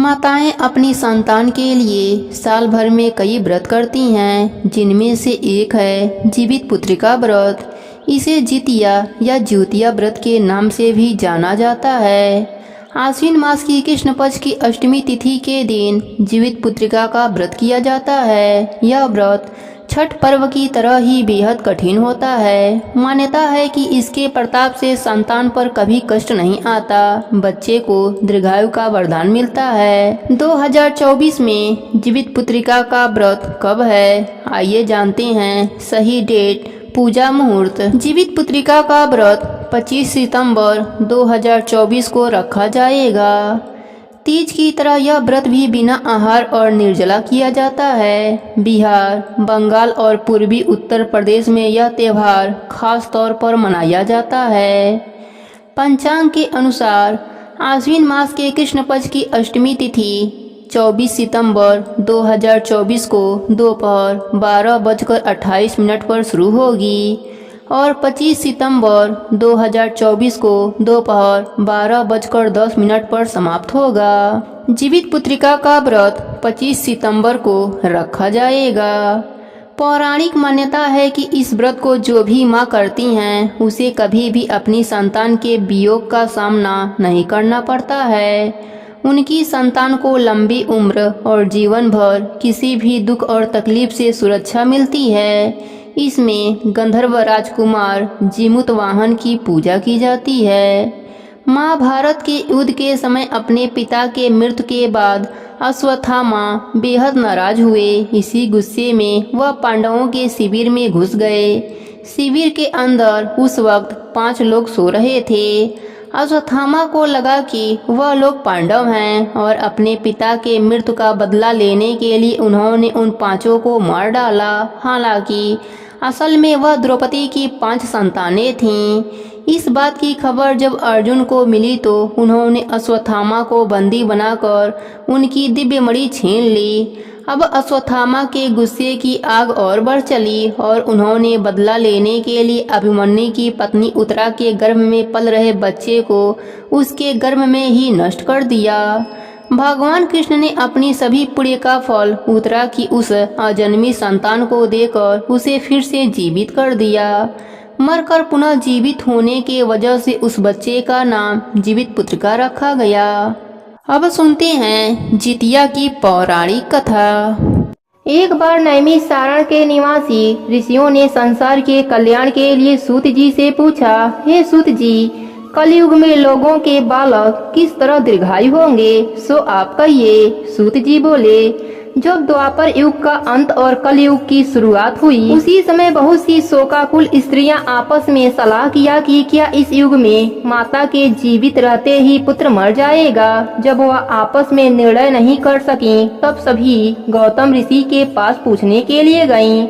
माताएं अपनी संतान के लिए साल भर में कई व्रत करती हैं, जिनमें से एक है जीवित पुत्रिका व्रत। इसे जितिया या ज्योतिया व्रत के नाम से भी जाना जाता है। आश्विन मास की कृष्ण पक्ष की अष्टमी तिथि के दिन जीवित पुत्रिका का व्रत किया जाता है। यह व्रत छठ पर्व की तरह ही बेहद कठिन होता है। मान्यता है कि इसके प्रताप से संतान पर कभी कष्ट नहीं आता, बच्चे को दीर्घायु का वरदान मिलता है। 2024 में जीवित पुत्रिका का व्रत कब है, आइए जानते हैं सही डेट, पूजा मुहूर्त। जीवित पुत्रिका का व्रत 25 सितंबर 2024 को रखा जाएगा। तीज की तरह यह व्रत भी बिना आहार और निर्जला किया जाता है। बिहार, बंगाल और पूर्वी उत्तर प्रदेश में यह त्यौहार खास तौर पर मनाया जाता है। पंचांग के अनुसार आश्विन मास के कृष्ण पक्ष की अष्टमी तिथि 24 सितंबर 2024 को दोपहर 12:28 पर शुरू होगी और 25 सितंबर 2024 को दोपहर 12:10 पर समाप्त होगा। जीवित पुत्रिका का व्रत 25 सितंबर को रखा जाएगा। पौराणिक मान्यता है कि इस व्रत को जो भी माँ करती हैं, उसे कभी भी अपनी संतान के वियोग का सामना नहीं करना पड़ता है। उनकी संतान को लंबी उम्र और जीवन भर किसी भी दुख और तकलीफ से सुरक्षा मिलती है। इसमें गंधर्व राजकुमार जीमूतवाहन की पूजा की जाती है। महाभारत के युद्ध के समय अपने पिता के मृत्यु के बाद अश्वत्थामा बेहद नाराज हुए। इसी गुस्से में वह पांडवों के शिविर में घुस गए। शिविर के अंदर उस वक्त 5 लोग सो रहे थे। अश्वत्थामा को लगा कि वह लोग पांडव हैं और अपने पिता के मृत्यु का बदला लेने के लिए उन्होंने उन 5 को मार डाला। हालांकि असल में वह द्रौपदी की 5 संतानें थीं। इस बात की खबर जब अर्जुन को मिली तो उन्होंने अश्वत्थामा को बंदी बनाकर उनकी दिव्य मणि छीन ली। अब अश्वत्थामा के गुस्से की आग और बढ़ चली और उन्होंने बदला लेने के लिए अभिमन्यु की पत्नी उत्तरा के गर्भ में पल रहे बच्चे को उसके गर्भ में ही नष्ट कर दिया। भगवान कृष्ण ने अपनी सभी पुण्य का फल उत्तरा की उस अजन्मी संतान को देकर उसे फिर से जीवित कर दिया। मरकर पुनः जीवित होने के वजह से उस बच्चे का नाम जीवित पुत्रिका रखा गया। अब सुनते हैं जितिया की पौराणिक कथा। एक बार नैमिषारण्य के निवासी ऋषियों ने संसार के कल्याण के लिए सूत जी से पूछा, हे सूत जी, कलयुग में लोगों के बालक किस तरह दीर्घायु होंगे, सो आप कहिए। सूत जी बोले, जब द्वापर युग का अंत और कलयुग की शुरुआत हुई, उसी समय बहुत सी शोकाकुल स्त्रियां आपस में सलाह किया कि क्या इस युग में माता के जीवित रहते ही पुत्र मर जाएगा। जब वह आपस में निर्णय नहीं कर सकी, तब सभी गौतम ऋषि के पास पूछने के लिए गईं।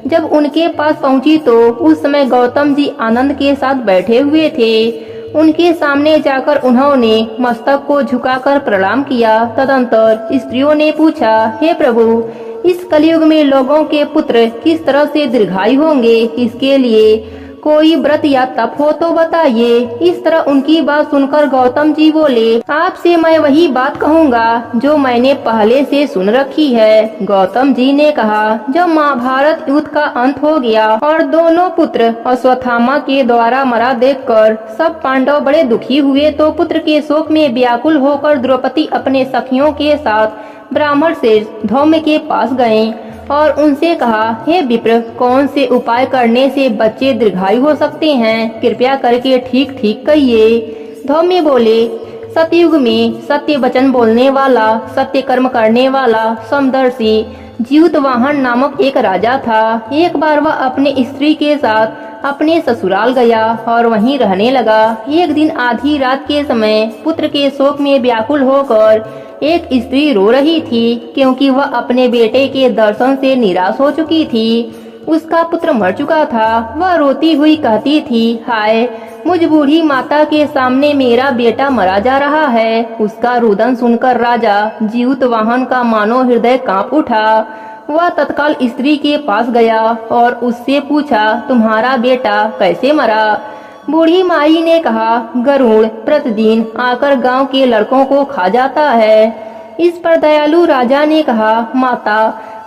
जब उनके पास पहुंची तो उस समय गौतम जी आनंद के साथ बैठे हुए थे। उनके सामने जाकर उन्होंने मस्तक को झुकाकर प्रणाम किया। तदंतर स्त्रियों ने पूछा, हे प्रभु, इस कलयुग में लोगों के पुत्र किस तरह से दीर्घायु होंगे, इसके लिए कोई व्रत या तप हो तो बताइए। इस तरह उनकी बात सुनकर गौतम जी बोले, आपसे मैं वही बात कहूँगा जो मैंने पहले से सुन रखी है। गौतम जी ने कहा, जब महाभारत युद्ध का अंत हो गया और दोनों पुत्र अश्वत्थामा के द्वारा मरा देखकर सब पांडव बड़े दुखी हुए, तो पुत्र के शोक में व्याकुल होकर द्रौपदी अपने सखियों के साथ ब्राह्मण से धौम्य के पास गयी और उनसे कहा, हे विप्र, कौन से उपाय करने से बच्चे दीर्घायु हो सकते हैं, कृपया करके ठीक ठीक कहिए। धौम्य बोले, सतयुग में सत्य वचन बोलने वाला, सत्य कर्म करने वाला समदर्शी जीमूतवाहन नामक एक राजा था। एक बार वह अपने स्त्री के साथ अपने ससुराल गया और वहीं रहने लगा। एक दिन आधी रात के समय पुत्र के शोक में व्याकुल होकर एक स्त्री रो रही थी, क्योंकि वह अपने बेटे के दर्शन से निराश हो चुकी थी। उसका पुत्र मर चुका था। वह रोती हुई कहती थी, हाय, मुझ बूढ़ी माता के सामने मेरा बेटा मरा जा रहा है। उसका रुदन सुनकर राजा जीमूतवाहन का मानो हृदय कांप उठा। वह तत्काल स्त्री के पास गया और उससे पूछा, तुम्हारा बेटा कैसे मरा। बूढ़ी माई ने कहा, गरुड़ प्रतिदिन आकर गांव के लड़कों को खा जाता है। इस पर दयालु राजा ने कहा, माता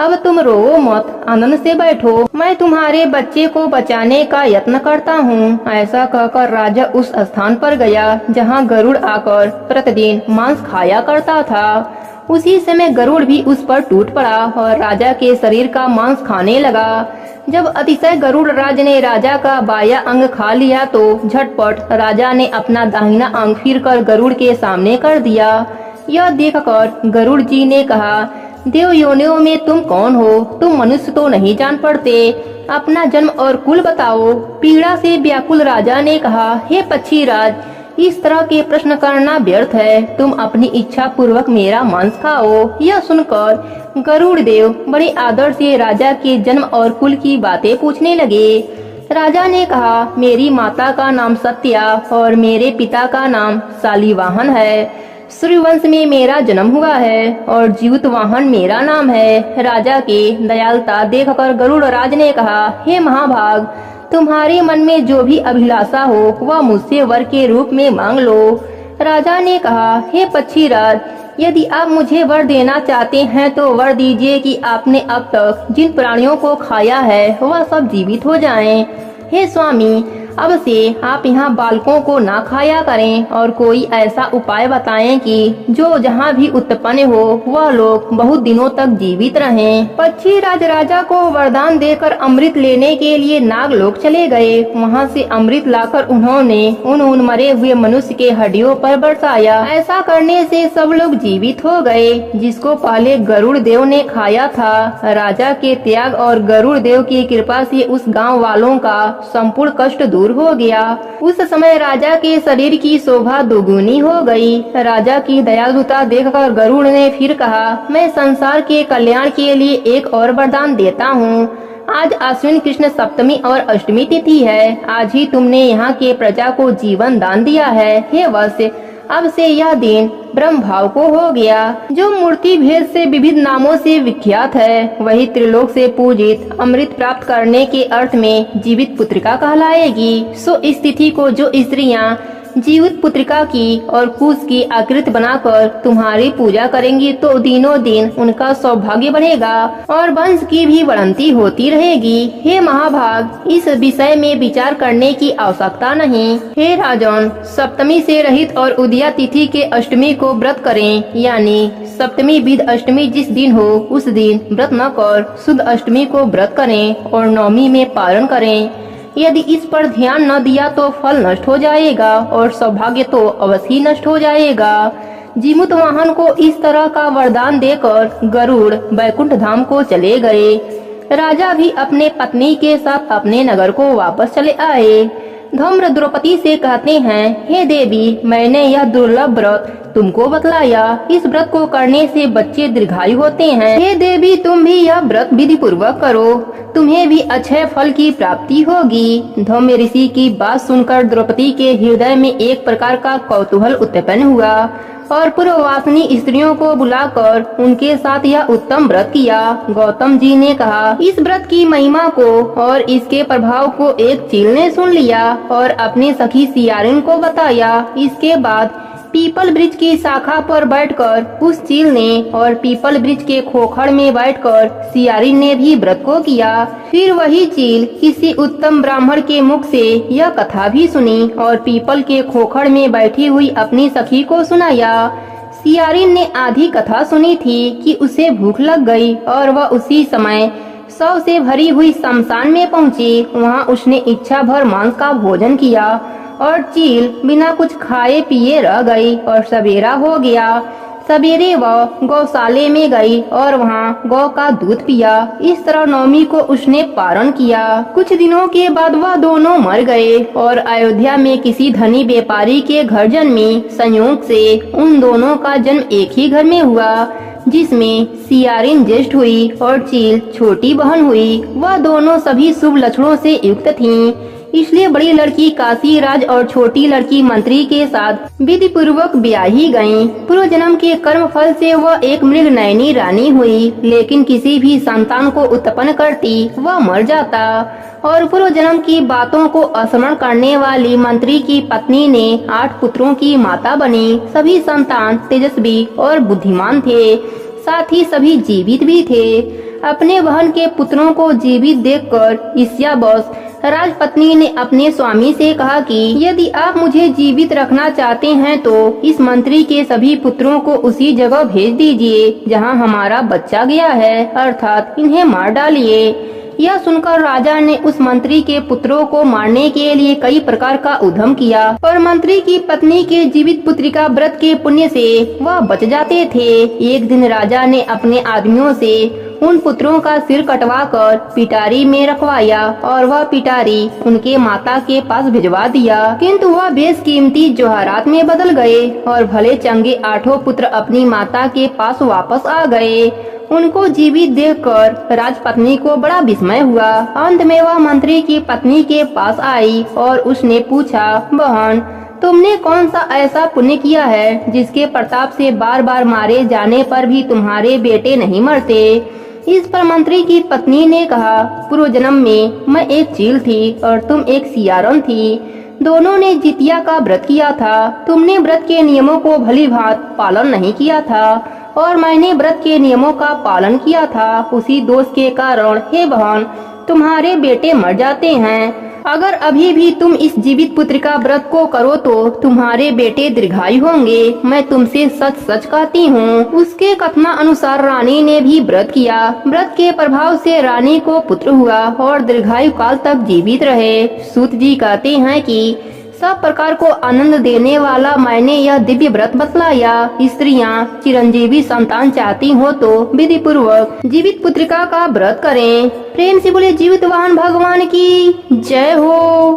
अब तुम रोओ मत, आनंद से बैठो, मैं तुम्हारे बच्चे को बचाने का यत्न करता हूँ। ऐसा कहकर राजा उस स्थान पर गया जहाँ गरुड़ आकर प्रतिदिन मांस खाया करता था। उसी समय गरुड़ भी उस पर टूट पड़ा और राजा के शरीर का मांस खाने लगा। जब अतिशय गरुड़ राज ने राजा का बाया अंग खा लिया तो झटपट राजा ने अपना दाहिना अंग फिर कर गरुड़ के सामने कर दिया। यह देखकर गरुड़ जी ने कहा, देव योनियों में तुम कौन हो? तुम मनुष्य तो नहीं जान पड़ते, अपना जन्म और कुल बताओ। पीड़ा से व्याकुल राजा ने कहा, हे पक्षीराज, इस तरह के प्रश्न करना व्यर्थ है, तुम अपनी इच्छा पूर्वक मेरा मांस खाओ। यह सुनकर गरुड़ देव बड़े आदर से राजा के जन्म और कुल की बातें पूछने लगे। राजा ने कहा, मेरी माता का नाम सत्या और मेरे पिता का नाम शालिवाहन है। सूर्यवंश में मेरा जन्म हुआ है और जीवितवाहन मेरा नाम है। राजा की दयालुता देखकर गरुड़ राज ने कहा, हे महाभाग, तुम्हारे मन में जो भी अभिलाषा हो वह मुझसे वर के रूप में मांग लो। राजा ने कहा, हे पक्षीराज, यदि आप मुझे वर देना चाहते हैं तो वर दीजिए कि आपने अब तक जिन प्राणियों को खाया है वह सब जीवित हो जाएं। हे स्वामी, अब से आप यहाँ बालकों को ना खाया करें और कोई ऐसा उपाय बताएं कि जो जहाँ भी उत्पन्न हो वह लोग बहुत दिनों तक जीवित रहें। पक्षीराज राजा को वरदान देकर अमृत लेने के लिए नागलोक चले गए। वहाँ से अमृत लाकर उन्होंने उन मरे हुए मनुष्य के हड्डियों पर बरसाया। ऐसा करने से सब लोग जीवित हो गए जिसको पहले गरुड़ देव ने खाया था। राजा के त्याग और गरुड़ देव की कृपा से उस गाँव वालों का संपूर्ण कष्ट दूर हो गया। उस समय राजा के शरीर की शोभा दोगुनी हो गई। राजा की दयालुता देखकर गरुड़ ने फिर कहा, मैं संसार के कल्याण के लिए एक और वरदान देता हूँ। आज आश्विन कृष्ण सप्तमी और अष्टमी तिथि है। आज ही तुमने यहाँ के प्रजा को जीवन दान दिया है। हे वत्स, अब से यह दिन ब्रह्म भाव को हो गया। जो मूर्ति भेद से विविध नामों से विख्यात है वही त्रिलोक से पूजित अमृत प्राप्त करने के अर्थ में जीवित पुत्रिका कहलाएगी। सो इस तिथि को जो स्त्रियां जीवित पुत्रिका की और कुश की आकृति बनाकर तुम्हारी पूजा करेंगी तो दिनों दिन उनका सौभाग्य बढ़ेगा और वंश की भी बढ़ंती होती रहेगी। हे महाभाग, इस विषय में विचार करने की आवश्यकता नहीं। हे राजन, सप्तमी से रहित और उदया तिथि के अष्टमी को व्रत करें, यानी सप्तमी विद अष्टमी जिस दिन हो उस दिन व्रत न कर शुद्ध अष्टमी को व्रत करें और नवमी में पारण करें। यदि इस पर ध्यान न दिया तो फल नष्ट हो जाएगा और सौभाग्य तो अवश्य ही नष्ट हो जाएगा। जीमूतवाहन को इस तरह का वरदान देकर गरुड़ बैकुंठ धाम को चले गए। राजा भी अपने पत्नी के साथ अपने नगर को वापस चले आए। धम्र द्रौपदी से कहते हैं, हे देवी, मैंने यह दुर्लभ व्रत तुमको बतलाया। इस व्रत को करने से बच्चे दीर्घायु होते हैं। हे देवी, तुम भी यह व्रत विधि पूर्वक करो, तुम्हें भी अच्छे फल की प्राप्ति होगी। धौम्य ऋषि की बात सुनकर द्रौपदी के हृदय में एक प्रकार का कौतूहल उत्पन्न हुआ और पूर्ववासिनी स्त्रियों को बुलाकर उनके साथ यह उत्तम व्रत किया। गौतम जी ने कहा, इस व्रत की महिमा को और इसके प्रभाव को एक चील ने सुन लिया और अपनी सखी सियारिन को बताया। इसके बाद पीपल वृक्ष की शाखा पर बैठकर उस चील ने और पीपल वृक्ष के खोखड़ में बैठकर सियारिन ने भी व्रत को किया। फिर वही चील किसी उत्तम ब्राह्मण के मुख से यह कथा भी सुनी और पीपल के खोखड़ में बैठी हुई अपनी सखी को सुनाया। सियारिन ने आधी कथा सुनी थी कि उसे भूख लग गई और वह उसी समय शव से भरी हुई शमशान में पहुंची। वहां उसने इच्छा भर मांस का भोजन किया और चील बिना कुछ खाए पिए रह गई और सवेरा हो गया। सवेरे वह गौशाले में गई और वहाँ गौ का दूध पिया। इस तरह नवमी को उसने पारण किया। कुछ दिनों के बाद वह दोनों मर गए और अयोध्या में किसी धनी व्यापारी के घर जन्मी। संयोग से उन दोनों का जन्म एक ही घर में हुआ, जिसमें सियारिन ज्येष्ठ हुई और चील छोटी बहन हुई। वह दोनों सभी शुभ लक्षणों से युक्त थीं। इसलिए बड़ी लड़की काशी राज और छोटी लड़की मंत्री के साथ विधि पूर्वक ब्याही गयी। पूर्व जन्म के कर्म फल से वह एक मृग नयनी रानी हुई, लेकिन किसी भी संतान को उत्पन्न करती वह मर जाता। और पूर्व जन्म की बातों को स्मरण करने वाली मंत्री की पत्नी ने 8 पुत्रों की माता बनी। सभी संतान तेजस्वी और बुद्धिमान थे, साथ ही सभी जीवित भी थे। अपने बहन के पुत्रों को जीवित देखकर ईर्ष्यावश राजपत्नी ने अपने स्वामी से कहा कि यदि आप मुझे जीवित रखना चाहते हैं तो इस मंत्री के सभी पुत्रों को उसी जगह भेज दीजिए जहां हमारा बच्चा गया है, अर्थात इन्हें मार डालिए। यह सुनकर राजा ने उस मंत्री के पुत्रों को मारने के लिए कई प्रकार का उद्यम किया, पर मंत्री की पत्नी के जीवित पुत्रिका व्रत के पुण्य से वह बच जाते थे। एक दिन राजा ने अपने आदमियों से उन पुत्रों का सिर कटवाकर पिटारी में रखवाया और वह पिटारी उनके माता के पास भिजवा दिया, किंतु वह बेशकीमती जवाहरात में बदल गए और भले चंगे 8 पुत्र अपनी माता के पास वापस आ गए। उनको जीवित देखकर राजपत्नी को बड़ा विस्मय हुआ। अंत में वह मंत्री की पत्नी के पास आई और उसने पूछा, बहन, तुमने कौन सा ऐसा पुण्य किया है जिसके प्रताप से बार बार मारे जाने पर भी तुम्हारे बेटे नहीं मरते? इस पर मंत्री की पत्नी ने कहा, पूर्व जन्म में मैं एक चील थी और तुम एक सियारन थी। दोनों ने जितिया का व्रत किया था। तुमने व्रत के नियमों को भली भांति पालन नहीं किया था और मैंने व्रत के नियमों का पालन किया था। उसी दोष के कारण हे बहन, तुम्हारे बेटे मर जाते हैं। अगर अभी भी तुम इस जीवित पुत्र का व्रत को करो तो तुम्हारे बेटे दीर्घायु होंगे। मैं तुमसे सच सच कहती हूँ। उसके कथना अनुसार रानी ने भी व्रत किया। व्रत के प्रभाव से रानी को पुत्र हुआ और दीर्घायु काल तक जीवित रहे। सूत जी कहते हैं कि सब प्रकार को आनंद देने वाला मैंने यह दिव्य व्रत बतलाया। स्त्रियां चिरंजीवी संतान चाहती हो तो विधि पूर्वक जीवित पुत्रिका का व्रत करें। प्रेम से बोले जीवित वाहन भगवान की जय हो।